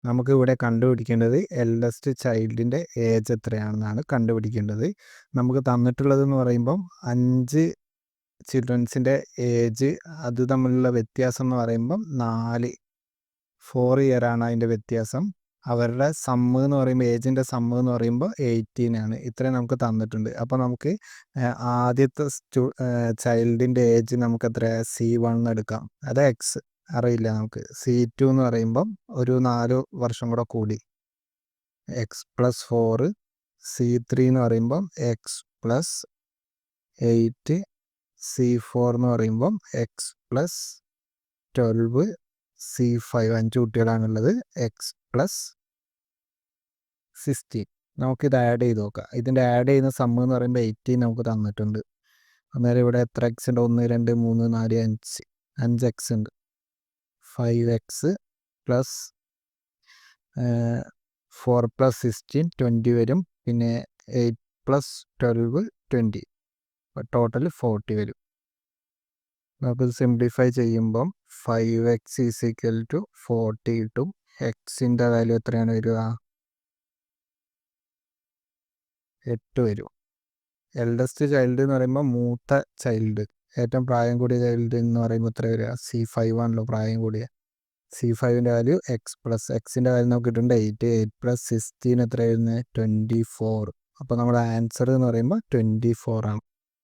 നമുക്ക് ഇവിടെ കണ്ടുപിടിക്കേണ്ടത് എൽഡസ്റ്റ് ചൈൽഡിൻ്റെ ഏജ് എത്രയാണെന്നാണ് കണ്ടുപിടിക്കേണ്ടത്. നമുക്ക് തന്നിട്ടുള്ളതെന്ന് പറയുമ്പം 5 ചിൽഡ്രൻസിൻ്റെ ഏജ് അത് തമ്മിലുള്ള വ്യത്യാസം എന്ന് പറയുമ്പം 4 ഇയറാണ് അതിൻ്റെ വ്യത്യാസം. അവരുടെ സമ്മ് എന്ന് പറയുമ്പോൾ ഏജിൻ്റെ സമ്മ് എന്ന് പറയുമ്പോൾ 18 ആണ്. ഇത്രയും നമുക്ക് തന്നിട്ടുണ്ട്. അപ്പോൾ നമുക്ക് ആദ്യത്തെ ചൈൽഡിൻ്റെ ഏജ് നമുക്ക് എത്ര C1 എടുക്കാം. അത് എക്സ് അറിയില്ല നമുക്ക്. C2 എന്ന് പറയുമ്പം ഒരു 4 വർഷം കൂടെ കൂടി x+4. C3 എന്ന് പറയുമ്പം x+8. C4 എന്ന് പറയുമ്പം x+12. C5 5 കുട്ടികളാണുള്ളത്. x+16. നമുക്കിത് ആഡ് ചെയ്ത് നോക്കാം. ഇതിൻ്റെ ആഡ് ചെയ്യുന്ന സമ്മ് എന്ന് പറയുമ്പോൾ 18 നമുക്ക് തന്നിട്ടുണ്ട്. അന്നേരം ഇവിടെ എത്ര എക്സ് ഉണ്ട്? 1 2 3 4 5 5 എക്സ് ഉണ്ട്. 5x പ്ലസ് 4+16 20 വരും. പിന്നെ 8+12 20. ടോട്ടൽ 40 വരും. നമുക്കിത് സിംപ്ലിഫൈ ചെയ്യുമ്പം 5x = 40 കിട്ടും. എക്സിൻ്റെ വാല്യൂ എത്രയാണ് വരിക? 8 വരും. എൽഡസ്റ്റ് ചൈൽഡ് എന്ന് പറയുമ്പോൾ മൂത്ത ചൈൽഡ്, ഏറ്റവും പ്രായം കൂടിയ ചൈൽഡ് എന്ന് പറയുമ്പോൾ എത്ര വരിക? C5 ആണല്ലോ പ്രായം കൂടിയ. C5ൻ്റെ വാല്യൂ എക്സിൻ്റെ വാല്യൂ നമുക്ക് കിട്ടുന്നുണ്ട് 8. 8+16 എത്ര വരുന്നത്? 24. അപ്പോൾ നമ്മുടെ ആൻസർ എന്ന് പറയുമ്പോൾ 24 ആണ്.